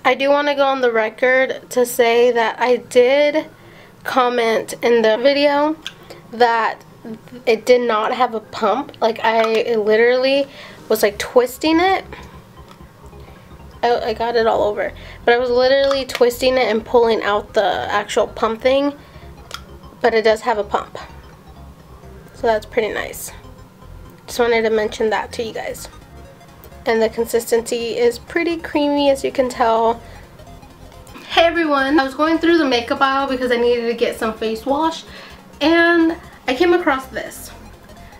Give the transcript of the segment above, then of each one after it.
I do want to go on the record to say that I did comment in the video that it did not have a pump. Like, I literally was like twisting it. I got it all over, but I was literally twisting it and pulling out the actual pump thing, but it does have a pump, so that's pretty nice. Just wanted to mention that to you guys. And the consistency is pretty creamy, as you can tell. Hey everyone, I was going through the makeup aisle because I needed to get some face wash, and I came across this,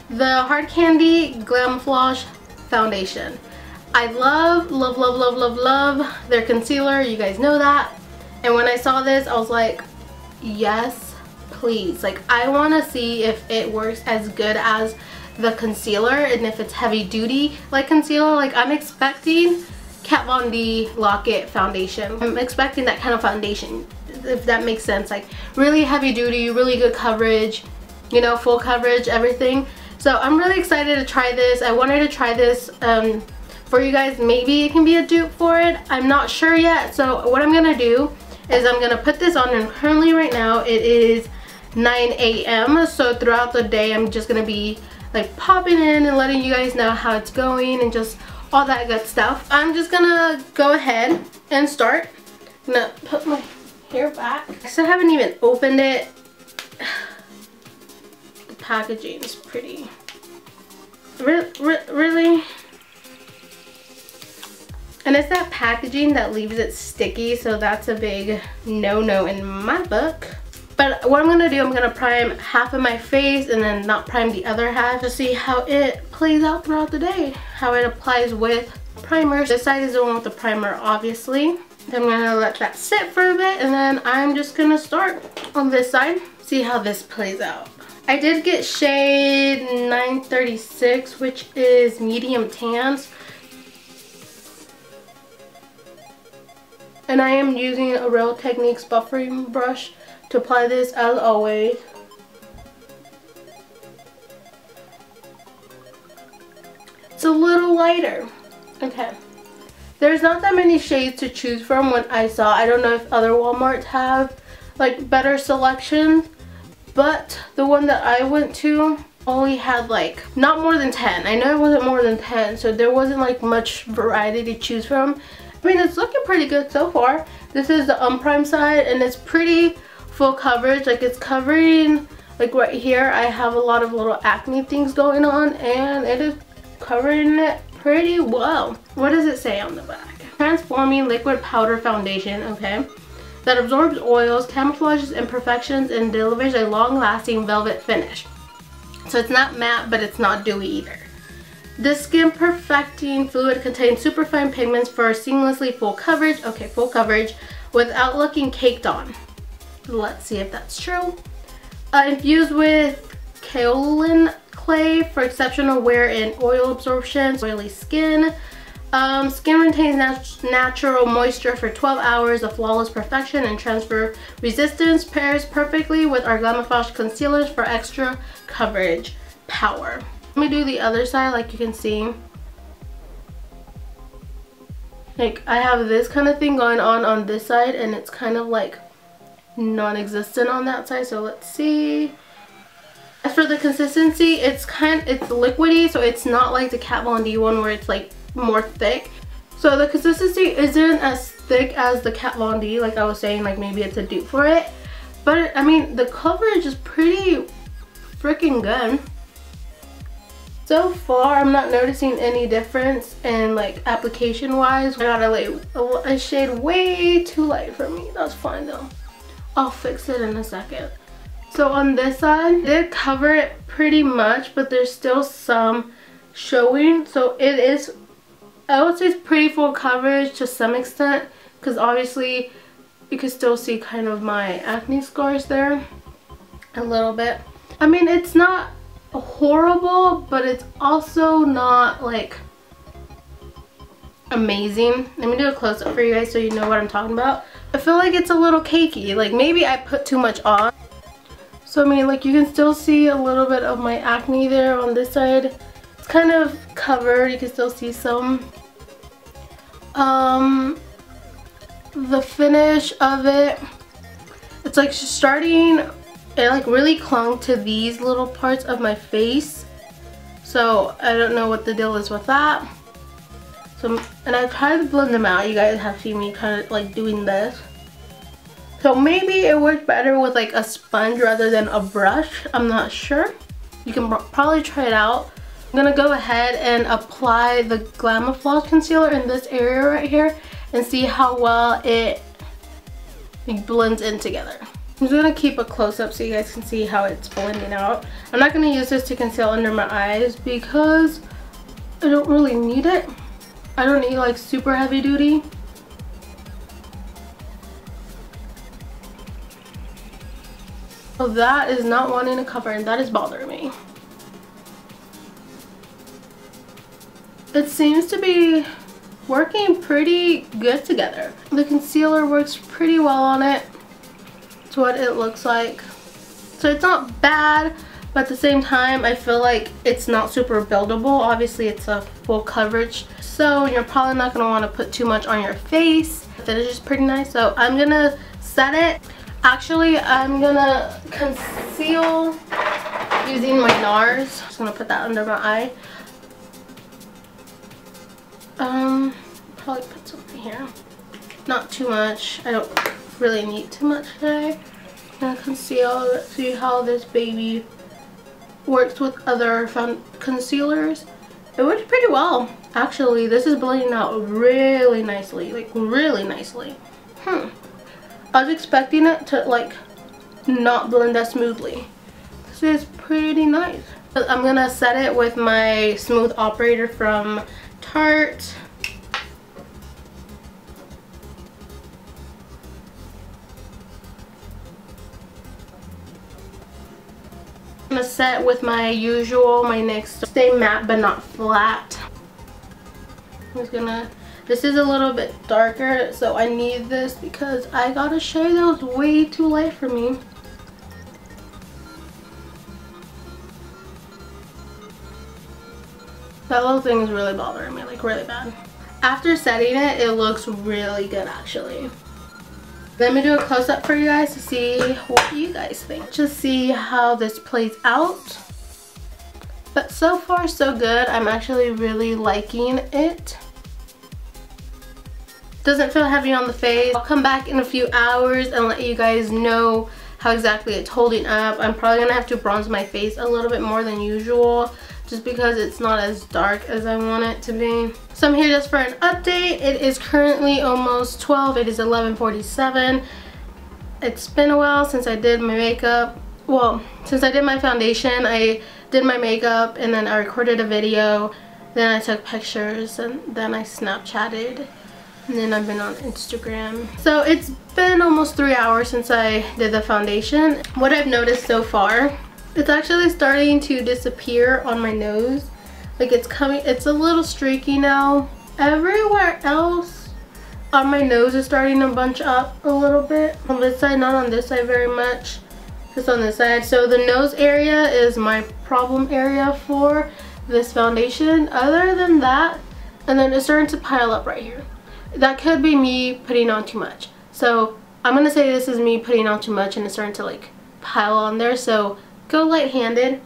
the Hard Candy Glamoflauge Foundation. I love their concealer, you guys know that. And when I saw this, I was like, yes, please. Like, I want to see if it works as good as the concealer and if it's heavy duty like concealer. Like, I'm expecting Kat Von D Lock-It foundation. I'm expecting that kind of foundation, if that makes sense. Like, really heavy duty, really good coverage, you know, full coverage, everything. So I'm really excited to try this. I wanted to try this for you guys. Maybe it can be a dupe for it. I'm not sure yet. So what I'm gonna do is I'm gonna put this on, and currently right now it is 9 a.m. So throughout the day I'm just gonna be like popping in and letting you guys know how it's going and just all that good stuff. I'm just gonna go ahead and start. I'm gonna put my hair back. I still haven't even opened it. The packaging is pretty. Really? And it's that packaging that leaves it sticky, so that's a big no-no in my book. But what I'm gonna do, I'm gonna prime half of my face and then not prime the other half to see how it plays out throughout the day, how it applies with primer. This side is the one with the primer, obviously. Then I'm gonna let that sit for a bit, and then I'm just gonna start on this side, see how this plays out. I did get shade 936, which is medium tans. And I am using a Real Techniques buffering brush to apply this, as always. It's a little lighter. Okay. There's not that many shades to choose from when I saw. I don't know if other Walmarts have like better selections, but the one that I went to only had like not more than 10. I know it wasn't more than 10, so there wasn't like much variety to choose from. I mean, it's looking pretty good so far. This is the unprimed side, and it's pretty full coverage. Like, it's covering, like right here I have a lot of little acne things going on, and it is covering it pretty well. What does it say on the back? Transforming liquid powder foundation, okay, that absorbs oils, camouflages imperfections, and delivers a long-lasting velvet finish. So it's not matte, but it's not dewy either. This skin perfecting fluid contains superfine pigments for seamlessly full coverage. Okay, full coverage without looking caked on. Let's see if that's true. Infused with kaolin clay for exceptional wear and oil absorption. Oily skin. Skin retains natural moisture for 12 hours of flawless perfection and transfer resistance. Pairs perfectly with our Glamoflauge concealers for extra coverage power. Let me do the other side. Like, you can see, like, I have this kind of thing going on this side, and it's kind of like non-existent on that side. So let's see. As for the consistency, it's liquidy, so it's not like the Kat Von D one where it's like more thick. So the consistency isn't as thick as the Kat Von D, like I was saying. Like, maybe it's a dupe for it, but I mean, the coverage is pretty freaking good. So far, I'm not noticing any difference in like application wise. I got a shade way too light for me. That's fine though. I'll fix it in a second. So on this side, I did cover it pretty much, but there's still some showing. So it is, I would say it's pretty full coverage to some extent, because obviously you can still see kind of my acne scars there a little bit. I mean, it's not horrible, but it's also not like amazing. Let me do a close-up for you guys so you know what I'm talking about. I feel like it's a little cakey. Like, maybe I put too much on. So I mean, like, you can still see a little bit of my acne there on this side. It's kind of covered. You can still see some. the finish of it, it's like starting, it like really clung to these little parts of my face. So I don't know what the deal is with that. So, and I tried to blend them out. You guys have seen me kind of like doing this. So maybe it worked better with like a sponge rather than a brush. I'm not sure. You can probably try it out. I'm gonna go ahead and apply the Glamoflauge concealer in this area right here and see how well it blends in together. I'm just gonna keep a close-up so you guys can see how it's blending out. I'm not gonna use this to conceal under my eyes because I don't really need it. I don't need like super heavy duty. So that is not wanting to cover and that is bothering me. It seems to be working pretty good together. The concealer works pretty well on it. It's what it looks like. So it's not bad, but at the same time I feel like it's not super buildable. Obviously it's a full coverage, so you're probably not going to want to put too much on your face. The finish is pretty nice, so I'm going to set it. Actually, I'm going to conceal using my NARS. Just going to put that under my eye. Probably put something here. Not too much. I don't really need too much today. I'm gonna conceal. Let's see how this baby works with other concealers. It works pretty well. Actually, this is blending out really nicely. Like really nicely. I was expecting it to like not blend that smoothly. This is pretty nice. I'm gonna set it with my smooth operator from Tarte. I'm gonna set with my usual, my NYX Stay Matte but not flat. I'm just gonna, this is a little bit darker, so I need this because I got a shade that was way too light for me. That little thing is really bothering me, like really bad. After setting it, it looks really good actually. Let me do a close-up for you guys to see what you guys think. Just see how this plays out. But so far so good. I'm actually really liking it. Doesn't feel heavy on the face. I'll come back in a few hours and let you guys know how exactly it's holding up. I'm probably gonna have to bronze my face a little bit more than usual, just because it's not as dark as I want it to be. So I'm here just for an update. It is currently almost 12. It is 11:47. It's been a while since I did my makeup. Well, since I did my foundation, I did my makeup and then I recorded a video. Then I took pictures and then I Snapchatted. And then I've been on Instagram. So it's been almost 3 hours since I did the foundation. What I've noticed so far, it's actually starting to disappear on my nose. Like it's coming, it's a little streaky now. Everywhere else on my nose is starting to bunch up a little bit. On this side, not on this side very much. Just on this side. So the nose area is my problem area for this foundation. Other than that, and then it's starting to pile up right here. That could be me putting on too much. So I'm gonna say this is me putting on too much and it's starting to like pile on there. So go light-handed.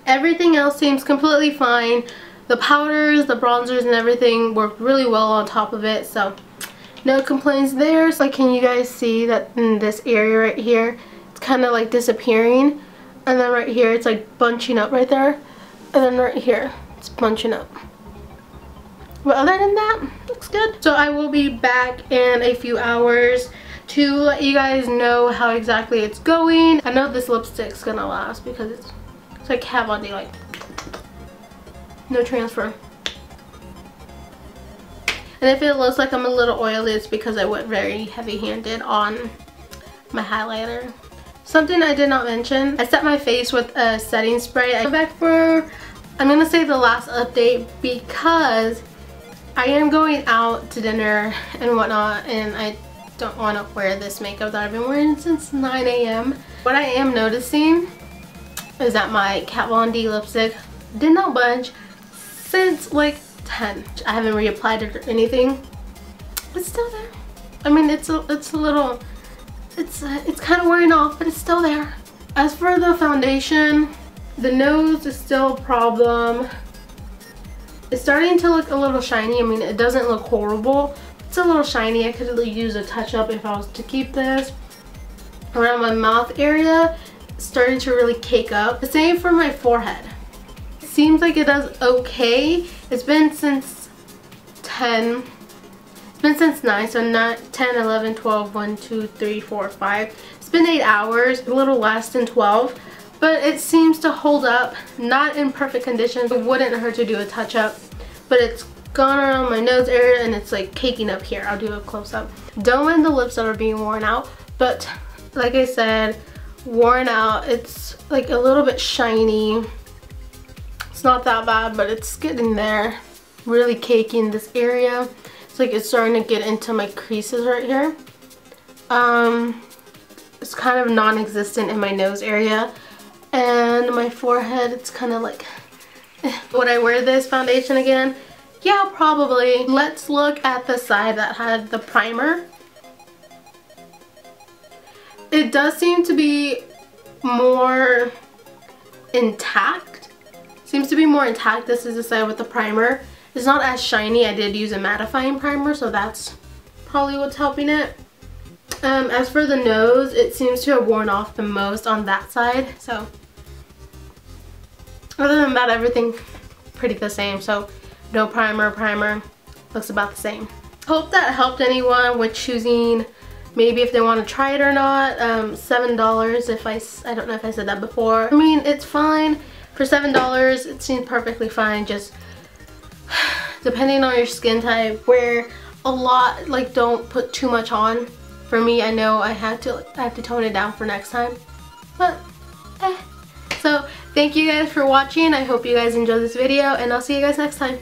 Everything else seems completely fine. The powders, the bronzers, and everything work really well on top of it, so no complaints there. So can you guys see that in this area right here, it's kind of like disappearing, and then right here it's like bunching up right there, and then right here it's bunching up. But other than that, looks good. So I will be back in a few hours to let you guys know how exactly it's going. I know this lipstick's gonna last because it's like Kat Von D, like no transfer. And if it looks like I'm a little oily, it's because I went very heavy-handed on my highlighter. Something I did not mention, I set my face with a setting spray. I go back for, I'm gonna say the last update because I am going out to dinner and whatnot, and I don't want to wear this makeup that I've been wearing since 9 a.m. What I am noticing is that my Kat Von D lipstick did not budge since like 10. I haven't reapplied it or anything. It's still there. I mean, it's kind of wearing off, but it's still there. As for the foundation, the nose is still a problem. It's starting to look a little shiny. I mean, it doesn't look horrible. It's a little shiny. I could really use a touch-up if I was to keep this. Around my mouth area, it's starting to really cake up. The same for my forehead. It seems like it does okay. It's been since 10. It's been since 9, so not 10, 11, 12, 1, 2, 3, 4, 5. It's been 8 hours, a little less than 12. But it seems to hold up, not in perfect condition. It wouldn't hurt to do a touch-up, but it's gone around my nose area and it's like caking up here. I'll do a close-up. Don't mind the lips that are being worn out, but like I said, worn out. It's like a little bit shiny. It's not that bad, but it's getting there. Really caking this area. It's like it's starting to get into my creases right here. It's kind of non-existent in my nose area. And my forehead, it's kind of like, would I wear this foundation again? Yeah, probably. Let's look at the side that had the primer. It does seem to be more intact. Seems to be more intact. This is the side with the primer. It's not as shiny. I did use a mattifying primer, so that's probably what's helping it. As for the nose, it seems to have worn off the most on that side. So other than that, everything pretty the same. So no primer, looks about the same. Hope that helped anyone with choosing maybe if they want to try it or not. $7 if I don't know if I said that before. I mean, it's fine. For $7, it seems perfectly fine. Just depending on your skin type, wear a lot, like don't put too much on. For me, I know I have to tone it down for next time, but So thank you guys for watching. I hope you guys enjoyed this video, and I'll see you guys next time.